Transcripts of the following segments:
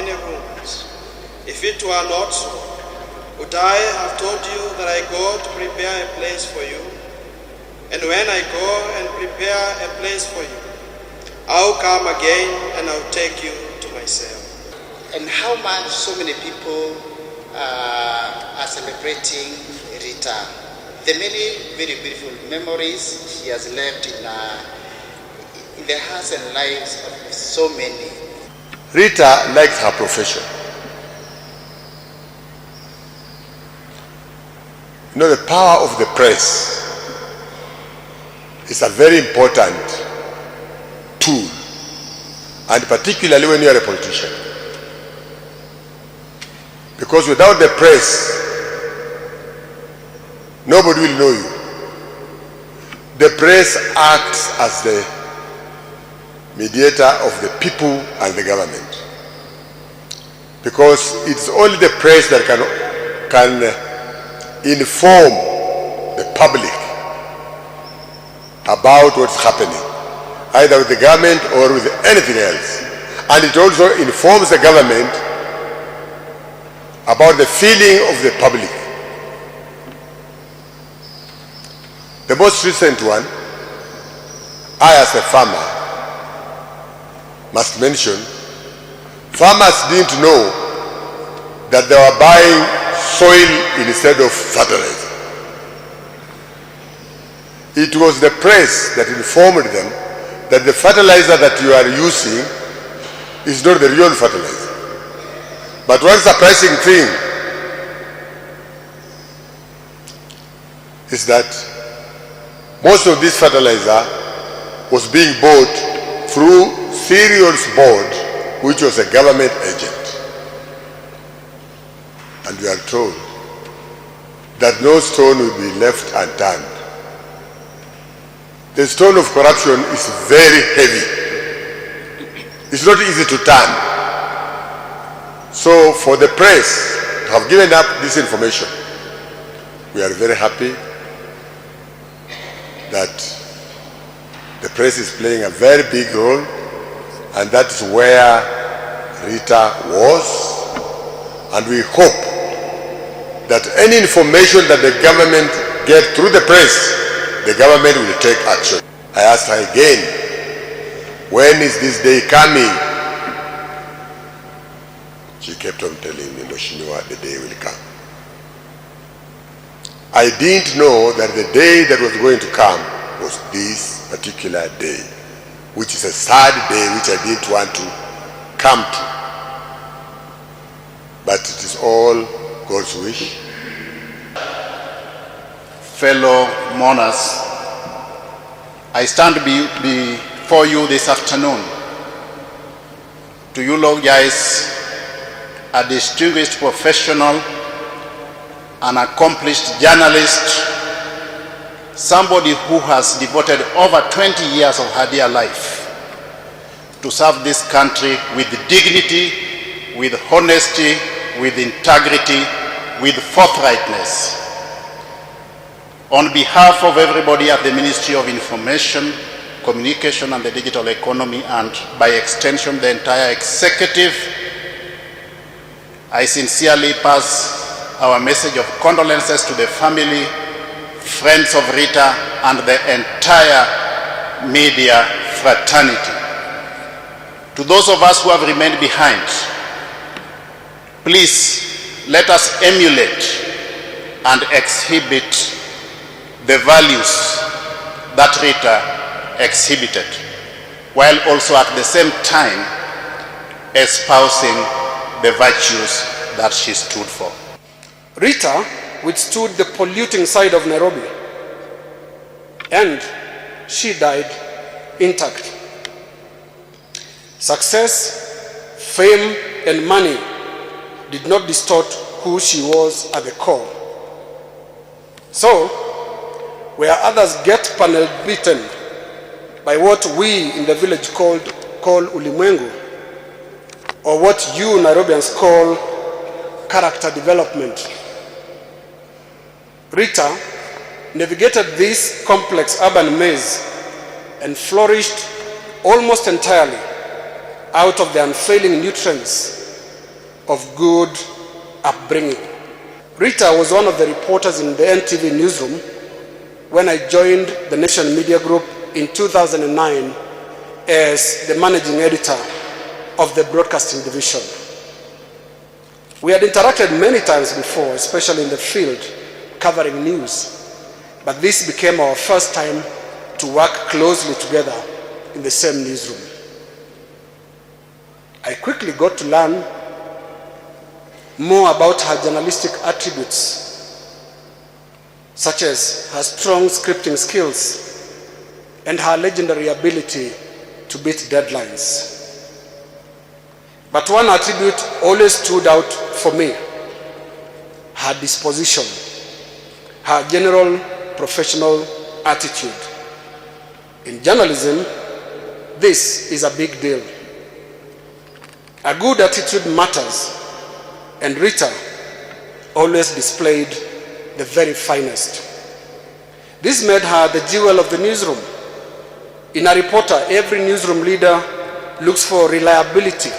many rooms. If it were not so, would I have told you that I go to prepare a place for you? And when I go and prepare a place for you, I'll come again and I'll take you to myself. And how much so many people are celebrating Rita. The many very beautiful memories she has left in the hearts and lives of so many. Rita likes her profession. You know, the power of the press is a very important tool, and particularly when you are a politician. Because without the press, nobody will know you. The press acts as the mediator of the people and the government. Because it's only the press that can inform the public about what's happening, either with the government or with anything else. And it also informs the government about the feeling of the public. The most recent one, I as a farmer must mention, farmers didn't know that they were buying soil instead of fertilizer. It was the press that informed them that the fertilizer that you are using is not the real fertilizer. But one surprising thing is that most of this fertilizer was being bought through Cereals Board, which was a government agent. And we are told that no stone will be left unturned. The stone of corruption is very heavy. It's not easy to turn. So for the press to have given up this information, we are very happy that the press is playing a very big role, and that is where Rita was. And we hope that any information that the government gets through the press, the government will take action. I asked her again, when is this day coming? She kept on telling me, no, she knew the day will come. I didn't know that the day that was going to come was this particular day, which is a sad day which I didn't want to come to. But it is all God's wish. Fellow mourners, I stand before you this afternoon to eulogize a distinguished professional, an accomplished journalist, somebody who has devoted over 20 years of her dear life to serve this country with dignity, with honesty, with integrity, with forthrightness. On behalf of everybody at the Ministry of Information, Communication and the Digital Economy, and by extension the entire executive, I sincerely pass our message of condolences to the family, friends of Rita, and the entire media fraternity. To those of us who have remained behind, please let us emulate and exhibit the values that Rita exhibited, while also at the same time espousing the virtues that she stood for. Rita withstood the polluting side of Nairobi, and she died intact. Success, fame, and money did not distort who she was at the core. So, where others get panel beaten by what we in the village call ulimwengu, or what you Nairobians call character development, Rita navigated this complex urban maze and flourished almost entirely out of the unfailing nutrients of good upbringing. Rita was one of the reporters in the NTV newsroom when I joined the Nation Media Group in 2009 as the managing editor of the broadcasting division. We had interacted many times before, especially in the field, covering news, but this became our first time to work closely together in the same newsroom. I quickly got to learn more about her journalistic attributes, such as her strong scripting skills and her legendary ability to beat deadlines. But one attribute always stood out for me: her disposition, her general professional attitude. In journalism, this is a big deal. A good attitude matters, and Rita always displayed the very finest. This made her the jewel of the newsroom. In a reporter, every newsroom leader looks for reliability,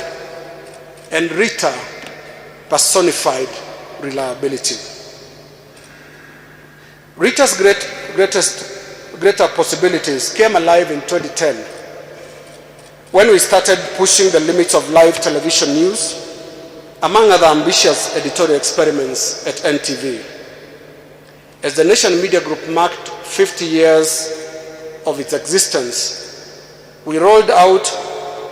and Rita personified reliability. Rita's greater possibilities came alive in 2010 when we started pushing the limits of live television news, among other ambitious editorial experiments at NTV. As the Nation Media Group marked 50 years of its existence, we rolled out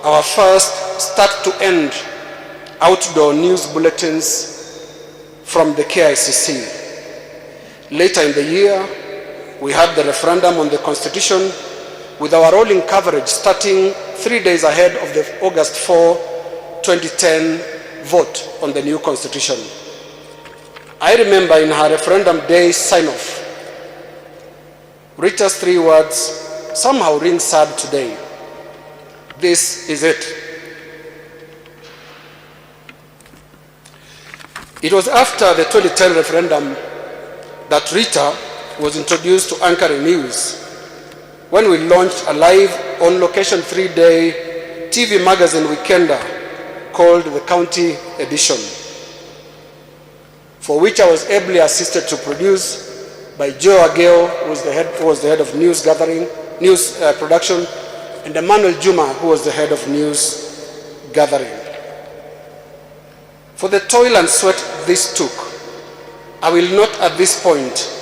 our first start-to-end outdoor news bulletins from the KICC. Later in the year, we had the referendum on the Constitution, with our rolling coverage starting 3 days ahead of the August 4, 2010 vote on the new Constitution. I remember in her referendum day sign-off, Rita's 3 words somehow ring sad today: "This is it." It was after the 2010 referendum that Rita was introduced to anchoring news, when we launched a live on-location 3-day TV magazine weekender called the County Edition, for which I was ably assisted to produce by Joe Ageo, who was the head of news production, and Emmanuel Juma, who was the head of news gathering. For the toil and sweat this took, I will not at this point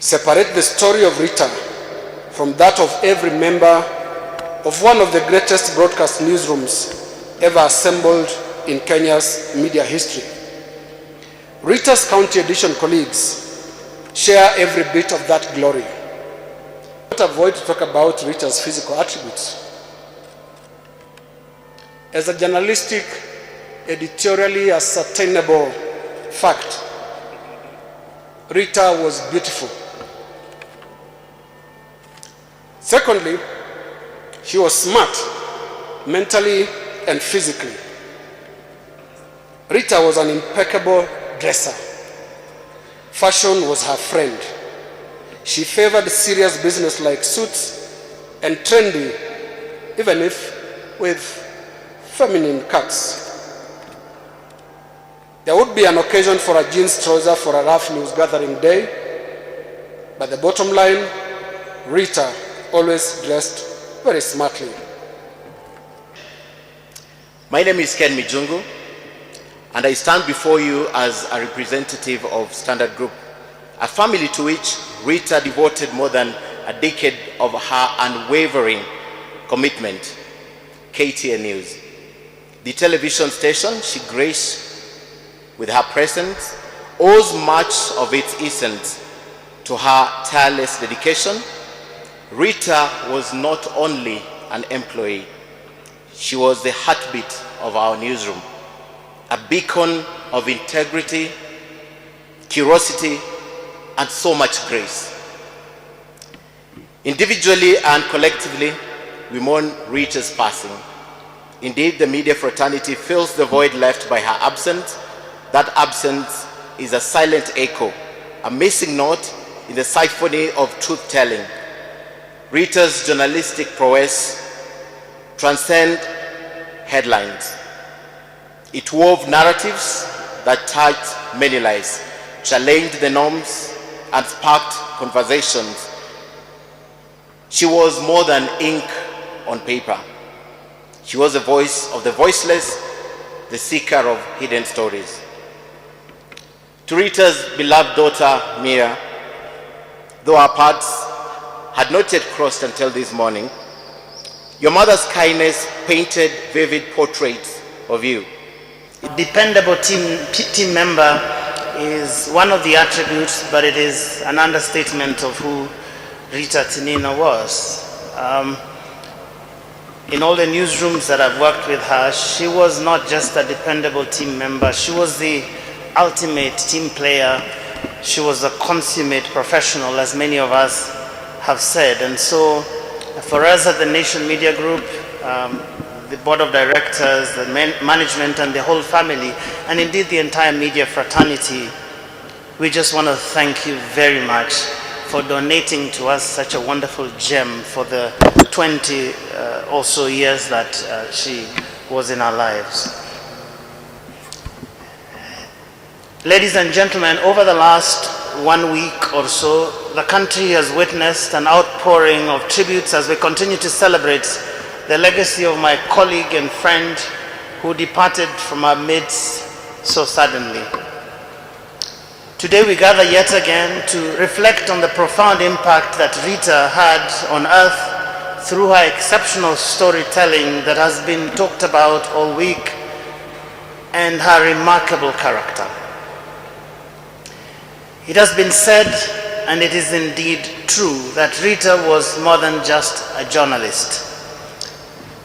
separate the story of Rita from that of every member of one of the greatest broadcast newsrooms ever assembled in Kenya's media history. Rita's County Edition colleagues share every bit of that glory. I won't avoid to talk about Rita's physical attributes. As a journalistic, editorially ascertainable fact, Rita was beautiful. Secondly, she was smart, mentally and physically. Rita was an impeccable dresser. Fashion was her friend. She favored serious business like suits and trendy, even if with feminine cuts. There would be an occasion for a jeans trouser for a rough news gathering day, but the bottom line, Rita always dressed very smartly. My name is Ken Mijungu, and I stand before you as a representative of Standard Group, a family to which Rita devoted more than a decade of her unwavering commitment. KTN News, the television station she graced with her presence, owes much of its essence to her tireless dedication. Rita was not only an employee, she was the heartbeat of our newsroom, a beacon of integrity, curiosity, and so much grace. Individually and collectively, we mourn Rita's passing. Indeed, the media fraternity fills the void left by her absence. That absence is a silent echo, a missing note in the symphony of truth-telling. Rita's journalistic prowess transcends headlines. It wove narratives that touched many lives, challenged the norms, and sparked conversations. She was more than ink on paper. She was the voice of the voiceless, the seeker of hidden stories. To Rita's beloved daughter, Mia, though our paths had not yet crossed until this morning, your mother's kindness painted vivid portraits of you. Dependable team member is one of the attributes, but it is an understatement of who Rita Tinina was. In all the newsrooms that I've worked with her, she was not just a dependable team member, she was the ultimate team player. She was a consummate professional, as many of us have said. And so for us at the Nation Media Group, the board of directors, the management, and the whole family, and indeed the entire media fraternity, we just want to thank you very much for donating to us such a wonderful gem for the 20 or so years that she was in our lives. Ladies and gentlemen, over the last 1 week or so, the country has witnessed an outpouring of tributes as we continue to celebrate the legacy of my colleague and friend who departed from our midst so suddenly. Today we gather yet again to reflect on the profound impact that Rita had on earth through her exceptional storytelling that has been talked about all week, and her remarkable character. It has been said, and it is indeed true, that Rita was more than just a journalist.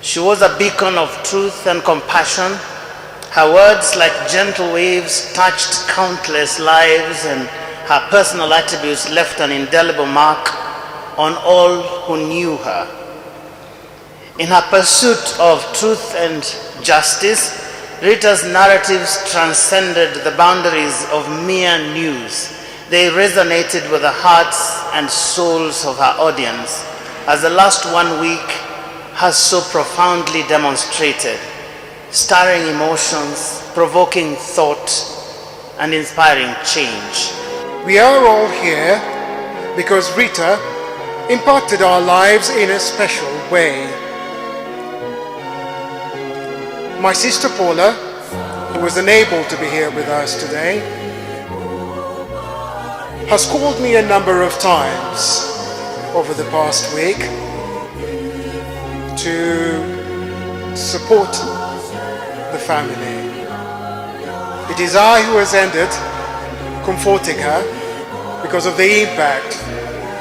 She was a beacon of truth and compassion. Her words, like gentle waves, touched countless lives, and her personal attributes left an indelible mark on all who knew her. In her pursuit of truth and justice, Rita's narratives transcended the boundaries of mere news. They resonated with the hearts and souls of her audience, as the last 1 week has so profoundly demonstrated, stirring emotions, provoking thought, and inspiring change. We are all here because Rita impacted our lives in a special way. My sister Paula, who was unable to be here with us today, has called me a number of times over the past week to support the family. It is I who has ended comforting her because of the impact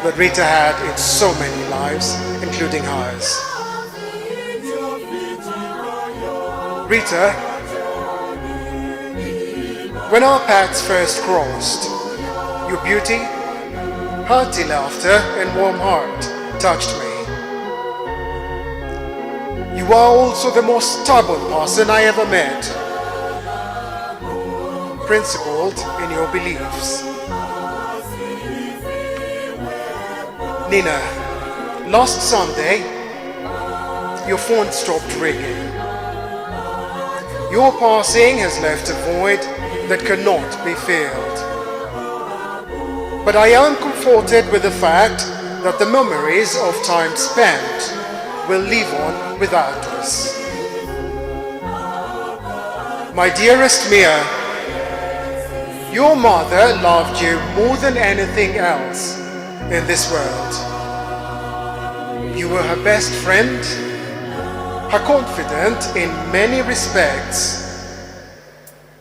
that Rita had in so many lives, including hers. Rita, when our paths first crossed, your beauty, hearty laughter, and warm heart touched me. You are also the most stubborn person I ever met, principled in your beliefs. Nina, last Sunday, your phone stopped ringing. Your passing has left a void that cannot be filled. But I am comforted with the fact that the memories of time spent will live on without us. My dearest Mia, your mother loved you more than anything else in this world. You were her best friend, her confidant in many respects,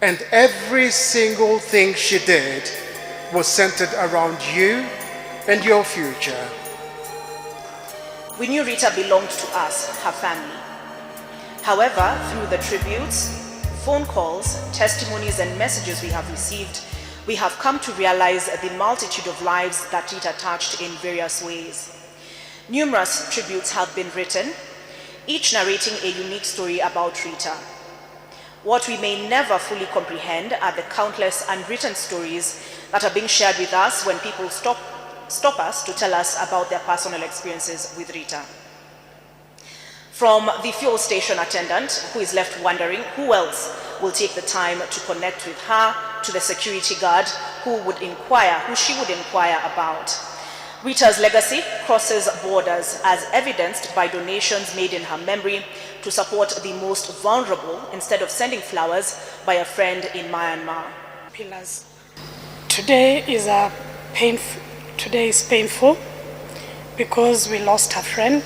and every single thing she did was centered around you and your future. We knew Rita belonged to us, her family. However, through the tributes, phone calls, testimonies, and messages we have received, we have come to realize the multitude of lives that Rita touched in various ways. Numerous tributes have been written, each narrating a unique story about Rita. What we may never fully comprehend are the countless unwritten stories that are being shared with us when people stop us to tell us about their personal experiences with Rita. From the fuel station attendant who is left wondering who else will take the time to connect with her, to the security guard who she would inquire about. Rita's legacy crosses borders, as evidenced by donations made in her memory to support the most vulnerable instead of sending flowers by a friend in Myanmar. Pillars. Today is painful because we lost a friend,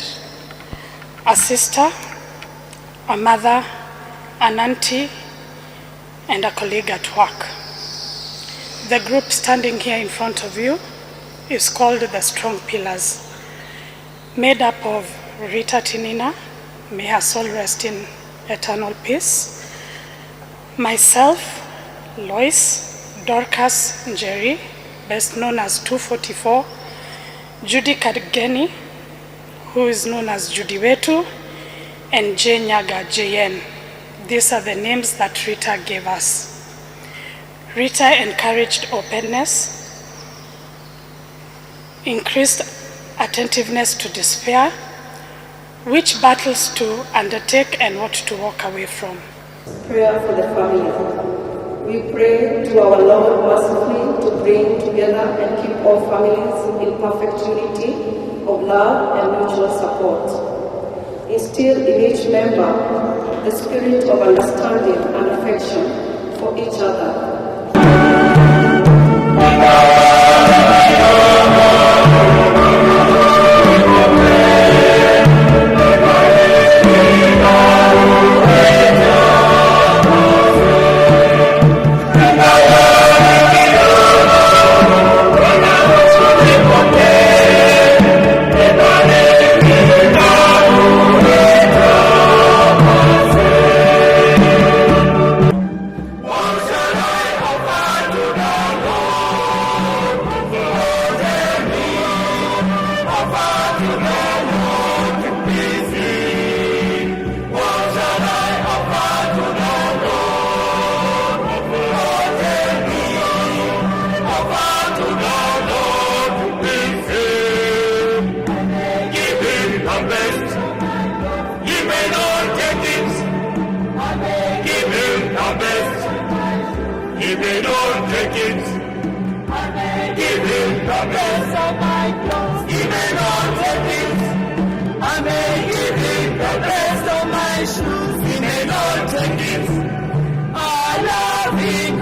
a sister, a mother, an auntie, and a colleague at work. The group standing here in front of you is called the Strong Pillars, made up of Rita Tinina, may her soul rest in eternal peace, myself, Lois, Dorcas Njeri, best known as 244, Judy Kadgeni, who is known as Judy Wetu, and J. Nyaga JN. These are the names that Rita gave us. Rita encouraged openness, increased attentiveness to despair, which battles to undertake and what to walk away from. Prayer for the family. We pray to our Lord mercifully to bring together and keep all families in perfect unity of love and mutual support. Instill in each member the spirit of understanding and affection for each other. If they don't take it, give him the best of my clothes. If they don't take it, I may give him the best of my shoes. If they don't take it, I love him.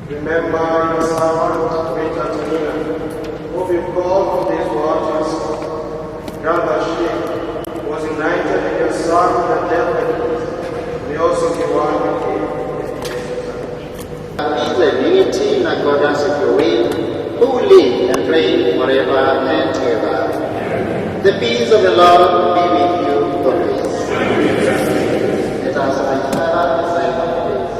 Remember your servant Rita Tinina, who you called from these waters. Grant that she was united in your Son and death with him. We also be one with him. Peace and unity in accordance with your will, who live and reign forever and ever. The peace of the Lord be with you always. Let us observe the sign of peace.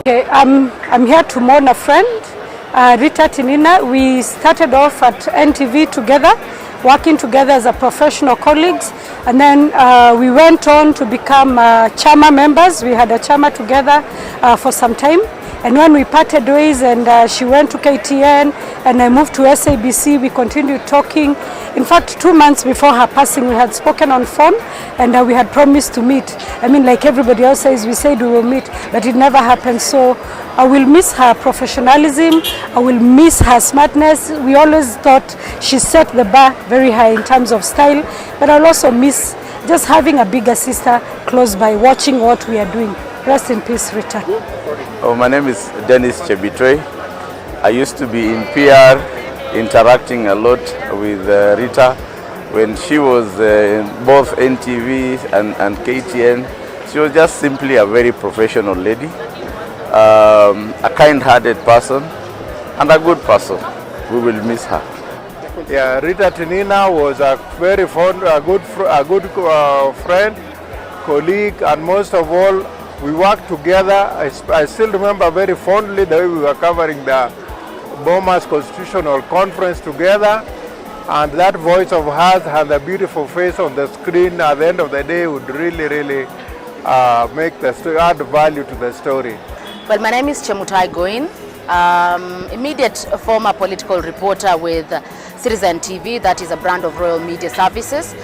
Okay, I'm here to mourn a friend, Rita Tinina. We started off at NTV together, working together as a professional colleagues, and then we went on to become Chama members. We had a Chama together for some time, and when we parted ways and she went to KTN and I moved to SABC, we continued talking. In fact, 2 months before her passing, we had spoken on phone and we had promised to meet. I mean, like everybody else says, we said we will meet, but it never happened. So I will miss her professionalism. I will miss her smartness. We always thought she set the bar very high in terms of style, but I'll also miss just having a bigger sister close by, watching what we are doing. Rest in peace, Rita. Oh, my name is Dennis Chebitwe. I used to be in PR, interacting a lot with Rita when she was in both NTV and KTN. She was just simply a very professional lady, a kind-hearted person, and a good person. We will miss her. Yeah, Rita Tinina was a very fond, a good friend, colleague, and most of all, we worked together. I still remember very fondly the way we were covering the Bomas Constitutional Conference together, and that voice of hers and the beautiful face on the screen at the end of the day would really make the story, add value to the story. Well, my name is Chemutai Goin, immediate former political reporter with Citizen TV, that is a brand of Royal Media Services,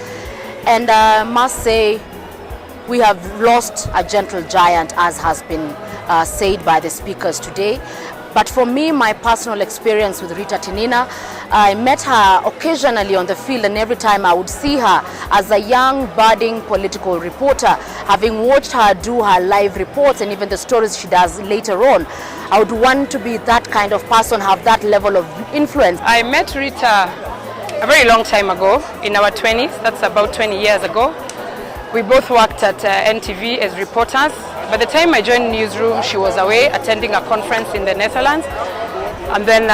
and I must say we have lost a gentle giant, as has been said by the speakers today. But for me, my personal experience with Rita Tinina, I met her occasionally on the field, and every time I would see her as a young, budding political reporter, having watched her do her live reports and even the stories she does later on, I would want to be that kind of person, have that level of influence. I met Rita a very long time ago, in our 20s, that's about 20 years ago. We both worked at NTV as reporters. By the time I joined Newsroom, she was away attending a conference in the Netherlands. And then,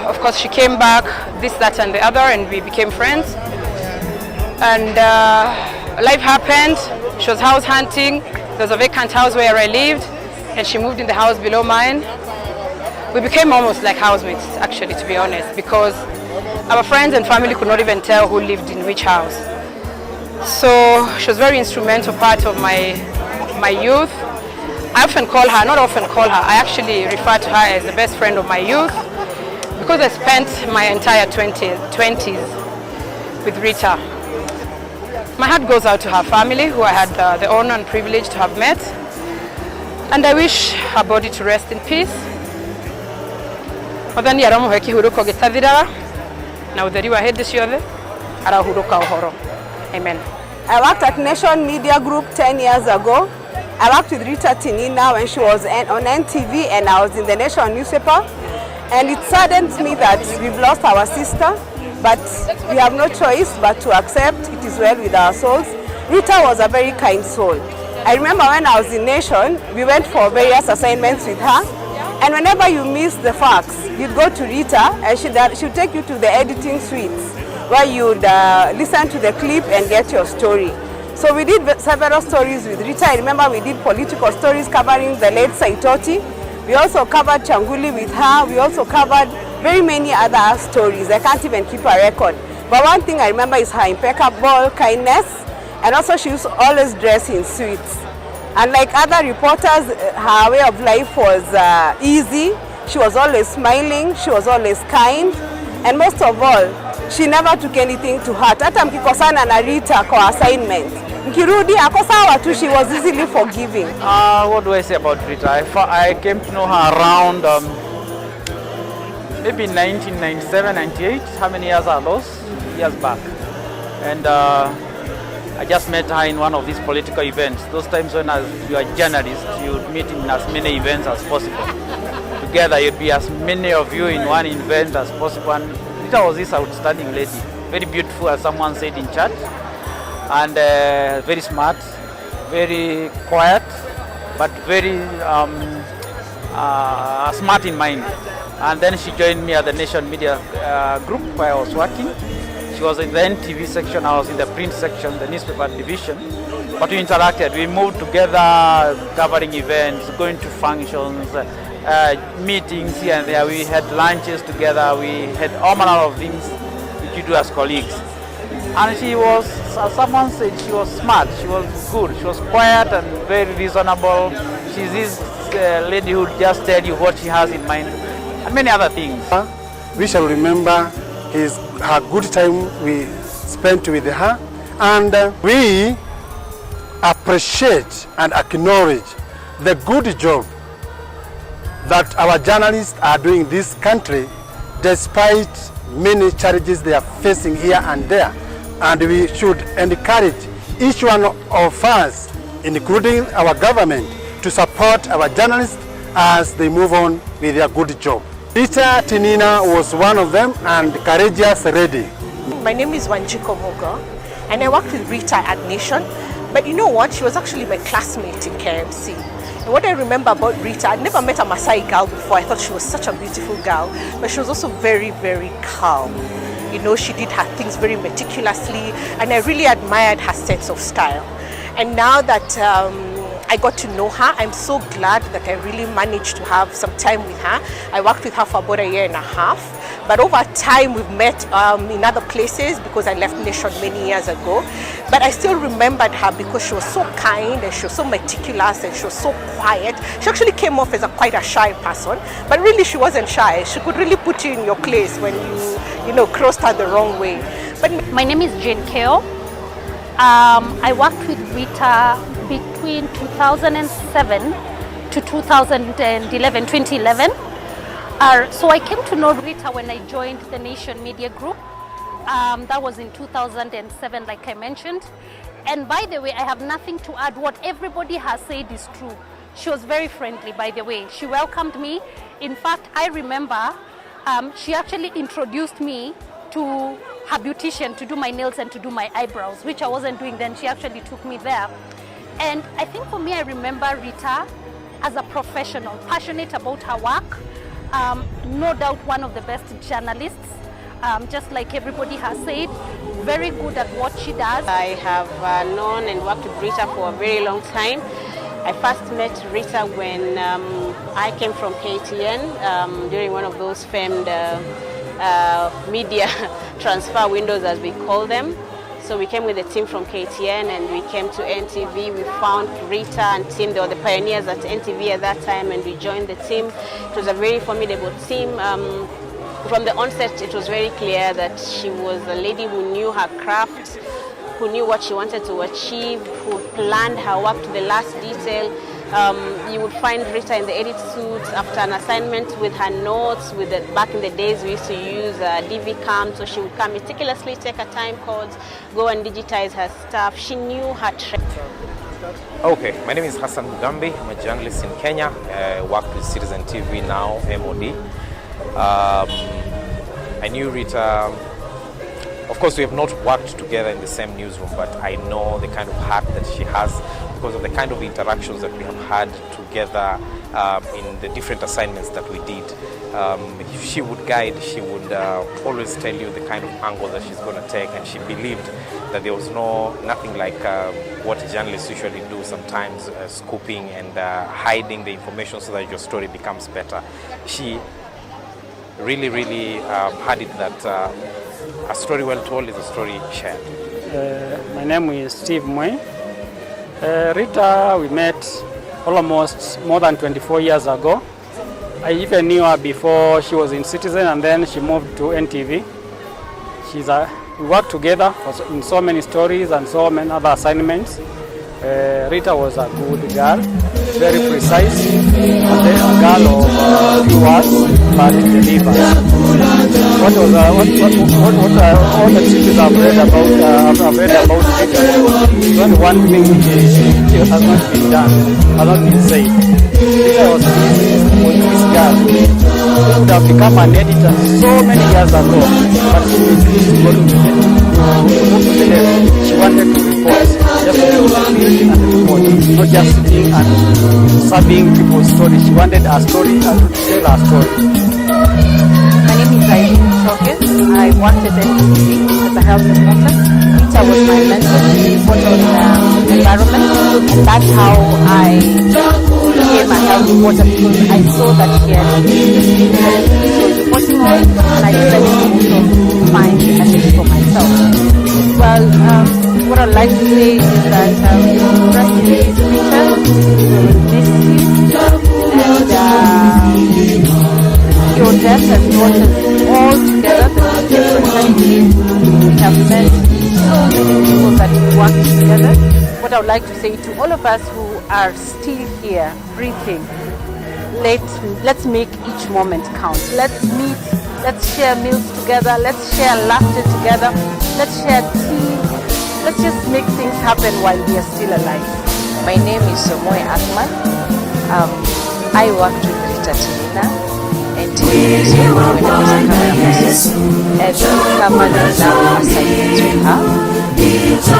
of course, she came back, this, that, and the other, and we became friends. And life happened. She was house hunting. There was a vacant house where I lived, and she moved in the house below mine. We became almost like housemates, actually, to be honest, because our friends and family could not even tell who lived in which house. So she was a very instrumental part of my youth. I often call her, not often call her, I actually refer to her as the best friend of my youth, because I spent my entire 20s with Rita. My heart goes out to her family, who I had the honor and privilege to have met, and I wish her body to rest in peace. Amen. I worked at Nation Media Group 10 years ago. I worked with Rita Tinina when she was on NTV, and I was in the Nation newspaper. And it saddens me that we've lost our sister, but we have no choice but to accept it is well with our souls. Rita was a very kind soul. I remember when I was in Nation, we went for various assignments with her. And whenever you miss the facts, you'd go to Rita and she'd take you to the editing suites, where you'd listen to the clip and get your story. So we did several stories with Rita. I remember we did political stories covering the late Saitoti. We also covered Changuli with her. We also covered very many other stories. I can't even keep a record. But one thing I remember is her impeccable kindness, and also she used to always dress in suits. And like other reporters, her way of life was easy. She was always smiling. She was always kind. And most of all, she never took anything to heart. Hata mkikosana na Rita kwa assignment, mkirudi ako sawa tu, she was easily forgiving. What do I say about Rita? I came to know her around maybe 1997, 98. How many years are those? Years back. And I just met her in one of these political events. Those times when you are a journalist, you would meet in as many events as possible. Together, you'd be as many of you in one event as possible. And Rita was this outstanding lady, very beautiful, as someone said in church, and very smart, very quiet, but very smart in mind. And then she joined me at the Nation Media Group where I was working. She was in the NTV section, I was in the print section, the newspaper division. But we interacted, we moved together, covering events, going to functions, meetings here and there. We had lunches together. We had all manner of things which we do as colleagues. And she was, as someone said, she was smart, she was good, she was quiet and very reasonable. She's this lady who just tell you what she has in mind and many other things. We shall remember her good time we spent with her, and we appreciate and acknowledge the good job that our journalists are doing in this country despite many challenges they are facing here and there. And we should encourage each one of us, including our government, to support our journalists as they move on with their good job. Rita Tinina was one of them, and courageous lady. My name is Wanjiko Mogo, and I worked with Rita at Nation. But you know what? She was actually my classmate in KMC. And what I remember about Rita, I'd never met a Maasai girl before. I thought she was such a beautiful girl, but she was also very, very calm. You know, she did her things very meticulously, and I really admired her sense of style. And now that I got to know her, I'm so glad that I really managed to have some time with her. I worked with her for about 1.5 years, but over time we've met in other places because I left Nation many years ago. But I still remembered her because she was so kind and she was so meticulous and she was so quiet. She actually came off as quite a shy person, but really she wasn't shy. She could really put you in your place when you crossed her the wrong way. But my name is Jane Keo. I worked with Rita between 2007 to 2011. So I came to know Rita when I joined the Nation Media Group. That was in 2007, like I mentioned. And by the way, I have nothing to add. What everybody has said is true. She was very friendly, by the way. She welcomed me. In fact, I remember she actually introduced me to her beautician to do my nails and to do my eyebrows, which I wasn't doing then. She actually took me there. And I think for me, I remember Rita as a professional, passionate about her work. No doubt one of the best journalists, just like everybody has said, very good at what she does. I have known and worked with Rita for a very long time. I first met Rita when I came from KTN during one of those famed media transfer windows, as we call them. So we came with a team from KTN and we came to NTV. We found Rita and team. They were the pioneers at NTV at that time, and we joined the team. It was a very formidable team. From the onset, it was very clear that she was a lady who knew her craft, who knew what she wanted to achieve, who planned her work to the last detail. You would find Rita in the edit suits after an assignment with her notes. Back in the days, we used to use DV cam, so she would come meticulously take her time codes, go and digitize her stuff. She knew her trade. Okay, my name is Hassan Mugambi. I'm a journalist in Kenya. I work with Citizen TV now, MOD. I knew Rita. Of course, we have not worked together in the same newsroom, but I know the kind of heart that she has because of the kind of interactions that we have had together in the different assignments that we did. She would guide, she would always tell you the kind of angle that she's going to take, and she believed that there was nothing like what journalists usually do sometimes, scooping and hiding the information so that your story becomes better. She really had it that a story well told is a story shared. My name is Steve Mwe. Rita, we met almost more than 24 years ago. I even knew her before she was in Citizen, and then she moved to NTV. We worked together in so many stories and so many other assignments. Rita was a good girl, very precise, and then a girl of few words, but delivers. All the things I've read about Rita, there's only one thing which has not been done, has not been said. Rita was this girl who would have become an editor so many years ago, but she refused to go to the left. She wanted to report, just to read and report, not just sitting and serving people's stories. She wanted her story and to tell her story. My name is Irene Tokes. I worked at NCPB as a health reporter. Rita was my mentor. She reported on environment, and that's how I became a health reporter, because I saw that she had reporting on, and I decided to also find a niche for myself. Well, what I'd like to say is that rest in peace, Rita. We will miss you, and your death has brought us all together. We have met so many people that we work together. What I would like to say to all of us who are still here, breathing, let's make each moment count. Let's meet, let's share meals together, let's share laughter together, let's share tea, let's just make things happen while we are still alive. My name is Somoe Akman. I worked with Rita Tinina and when I was a career, and we covered the lab assignments with her.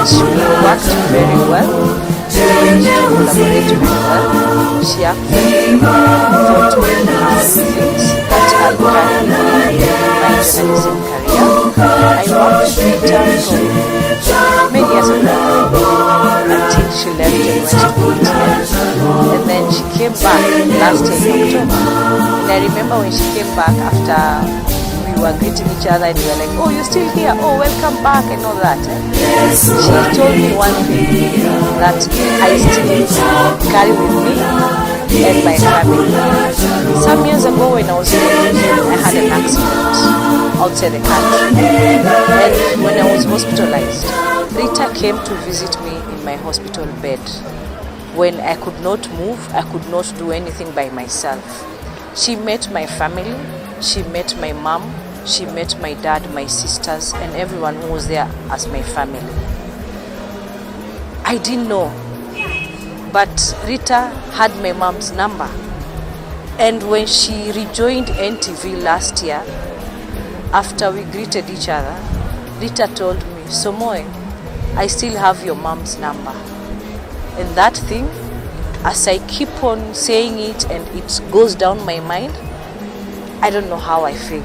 She worked very well, she collaborated very well. She actually taught me things that I carried in my journalism career. I worked with Rita from many years ago until she left and went to PTN. And then she came back last year in October. And I remember when she came back after we were greeting each other and we were like, oh, you're still here, oh, welcome back and all that. She told me one thing that I still carry with me and my family. Some years ago when I was in I had an accident outside the country. And when I was hospitalized, Rita came to visit me in my hospital bed. When I could not move, I could not do anything by myself. She met my family, she met my mom, she met my dad, my sisters, and everyone who was there as my family. I didn't know, but Rita had my mom's number. And when she rejoined NTV last year, after we greeted each other, Rita told me, Somoe, I still have your mom's number. And that thing, as I keep on saying it and it goes down my mind, I don't know how I feel.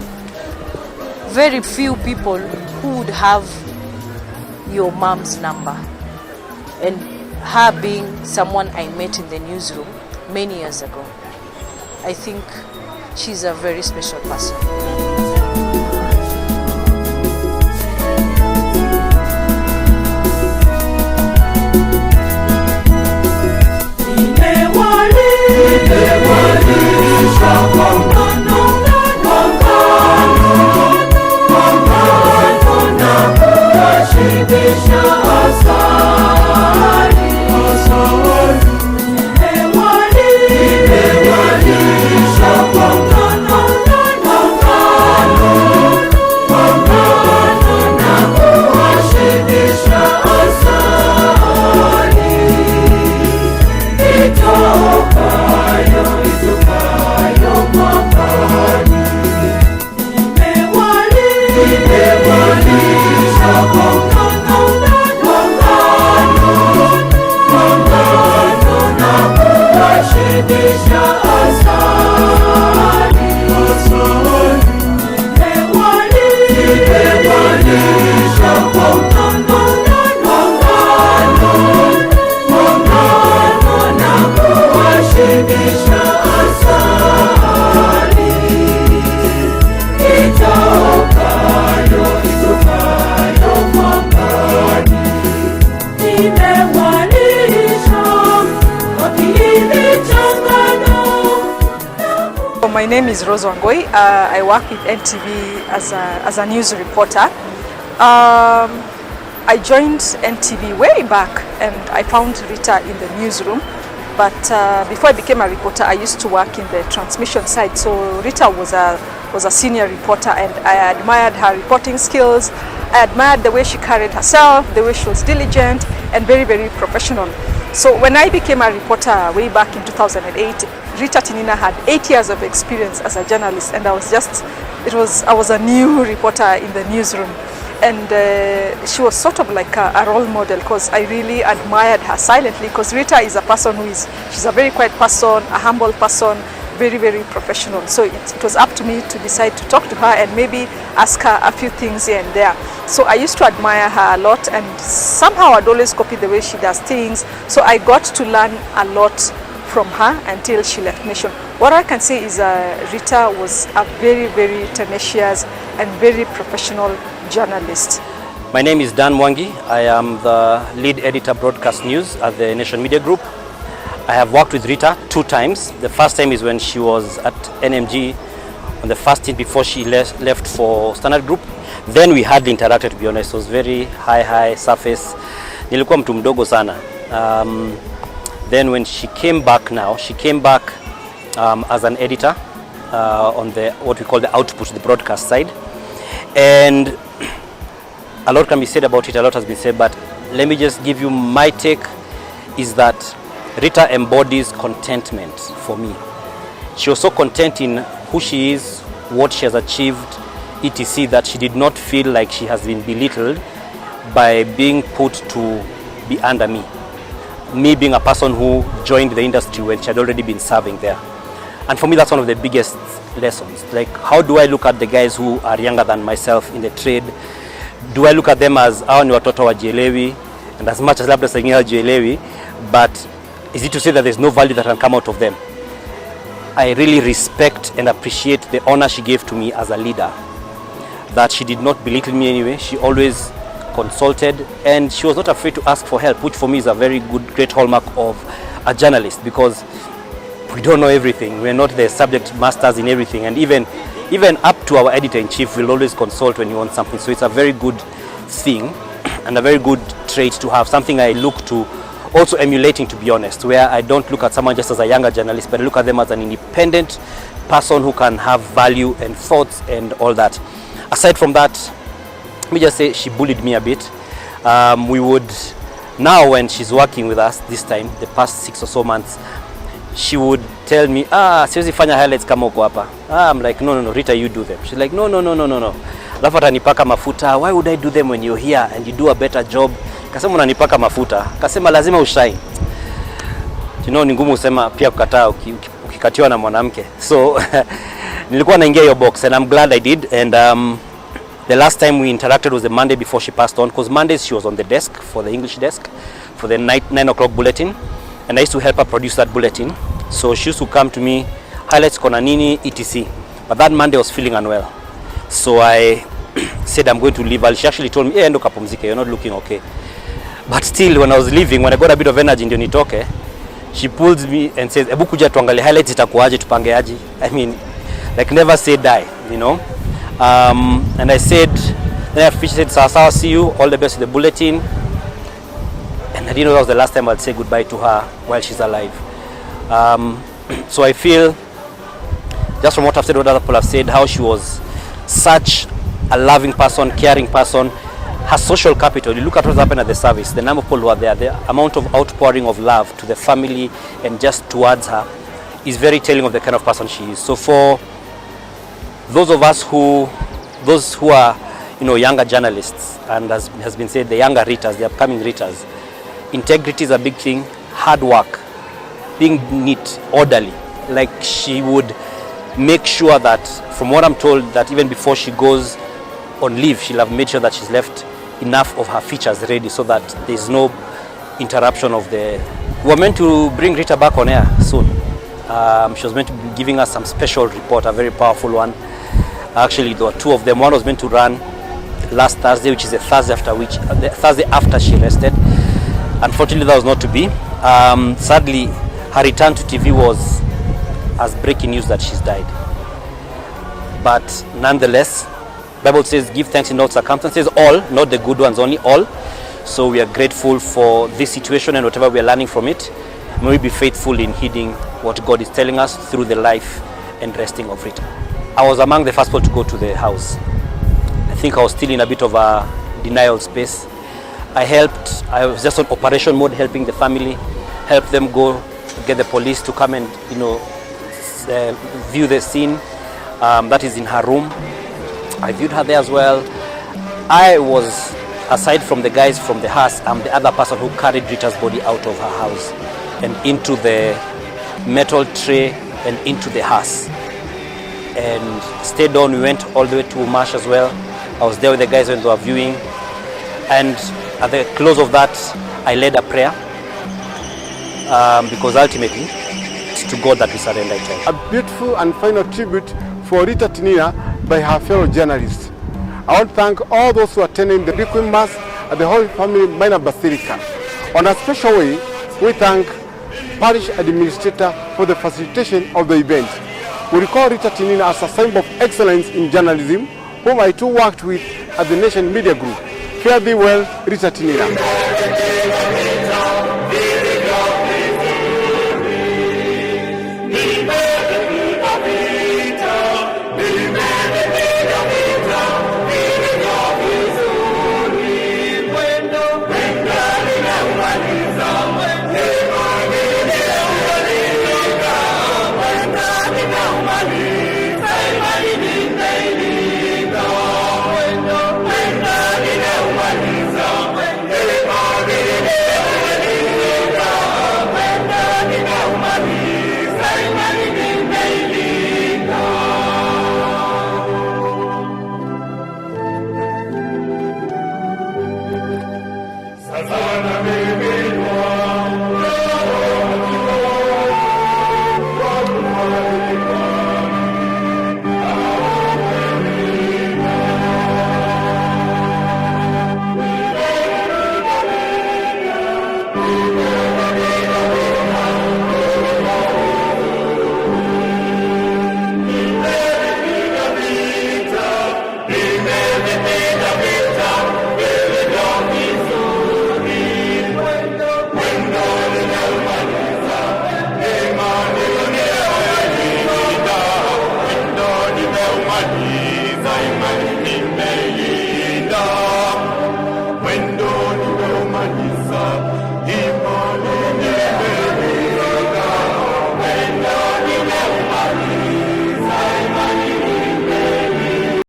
Very few people who would have your mom's number. And her being someone I met in the newsroom many years ago. I think she's a very special person. My name is Rose Wangoi. I work with NTV as a news reporter. I joined NTV way back and I found Rita in the newsroom. But before I became a reporter, I used to work in the transmission side. So Rita was a senior reporter and I admired her reporting skills. I admired the way she carried herself, the way she was diligent and very, very professional. So when I became a reporter way back in 2008, Rita Tinina had 8 years of experience as a journalist, and I was a new reporter in the newsroom. And she was sort of like a role model because I really admired her silently, because Rita is a person she's a very quiet person, a humble person, very, very professional. So it was up to me to decide to talk to her and maybe ask her a few things here and there. So I used to admire her a lot, and somehow I'd always copy the way she does things. So I got to learn a lot from her until she left Nation. What I can say is Rita was a very, very tenacious and very professional journalist. My name is Dan Mwangi. I am the lead editor broadcast news at the Nation Media Group. I have worked with Rita 2 times. The first time is when she was at NMG on the first stint before she left for Standard Group. Then we hardly interacted, to be honest. It was very high surface. Nilikuwa mtu mdogo sana. Then when she came back as an editor on the what we call the output, the broadcast side. And a lot can be said about it, a lot has been said, but let me just give you my take, is that Rita embodies contentment for me. She was so content in who she is, what she has achieved, etc., that she did not feel like she has been belittled by being put to be under me. Me being a person who joined the industry when she had already been serving there. And for me, that's one of the biggest lessons. Like, how do I look at the guys who are younger than myself in the trade? Do I look at them as hao ni watoto wajielewi, and as much as labda sengine wajielewi, but is it to say that there's no value that can come out of them? I really respect and appreciate the honor she gave to me as a leader, that she did not belittle me anyway. She always consulted, and she was not afraid to ask for help, which for me is a very good, great hallmark of a journalist, because we don't know everything. We're not the subject masters in everything, and even up to our editor-in-chief will always consult when you want something. So it's a very good thing and a very good trait to have, something I look to also emulating, to be honest, where I don't look at someone just as a younger journalist, but I look at them as an independent person who can have value and thoughts and all that. Aside from that, let me just say she bullied me a bit. We would, now when she's working with us this time, the past 6 or so months, she would tell me, siwezi fanya highlights kama uko hapa. I'm like, no, Rita, you do them. She's like, no. Alafu atanipaka mafuta. Why would I do them when you're here and you do a better job? Kasema unanipaka mafuta. Kasema lazima ushine. You know, ni ngumu usema pia kukataa ukikatiwa na mwanamke. So nilikuwa naingia your box, and I'm glad I did. And the last time we interacted was the Monday before she passed on, because Mondays she was on the desk for the English desk for the 9 o'clock bulletin, and I used to help her produce that bulletin. So she used to come to me, highlights kona nini, etc. But that Monday I was feeling unwell, so I said I'm going to leave. She actually told me, hey, endo kapumzike, you're not looking okay. But still, when I was leaving, when I got a bit of energy ndio nitoke, she pulls me and says, ebu kuja tuangalie highlights itakuaje, tupange aje. I mean, like, never say die, you know. And I said, then she said, sawa, see you, all the best with the bulletin. And I didn't know that was the last time I'd say goodbye to her while she's alive. So I feel, just from what I've said, what other people have said, how she was such a loving person, caring person. Her social capital, you look at what's happened at the service, the number of people who are there, the amount of outpouring of love to the family and just towards her is very telling of the kind of person she is. So for those of us those who are, you know, younger journalists, and as has been said, the younger Ritas, the upcoming Ritas, integrity is a big thing, hard work, being neat, orderly. Like, she would make sure that, from what I'm told, that even before she goes on leave, she'll have made sure that she's left enough of her features ready so that there's no interruption of the... We're meant to bring Rita back on air soon. She was meant to be giving us some special report, a very powerful one. Actually, there were 2 of them. One was meant to run last Thursday, which is the Thursday after she rested. Unfortunately, that was not to be. Sadly, her return to TV was as breaking news that she's died. But nonetheless, Bible says, give thanks in all circumstances, all, not the good ones only, all. So we are grateful for this situation and whatever we are learning from it. May we be faithful in heeding what God is telling us through the life and resting of Rita. I was among the first people to go to the house. I think I was still in a bit of a denial space. I was just on operation mode, helping the family, help them go get the police to come and, you know, view the scene. That is in her room. I viewed her there as well. I was, aside from the guys from the house, I'm the other person who carried Rita's body out of her house and into the metal tray and into the hearse. And stayed on, we went all the way to Marsh as well. I was there with the guys when they were viewing. And at the close of that, I led a prayer because ultimately it's to God that we surrender each other. A beautiful and final tribute for Rita Tinina by her fellow journalists. I want to thank all those who attended the Requiem Mass at the Holy Family Minor Basilica. On a special way, we thank Parish Administrator for the facilitation of the event. We recall Rita Tinina as a symbol of excellence in journalism, whom I too worked with at the Nation Media Group. Fare thee well, Rita Tinina. Amen.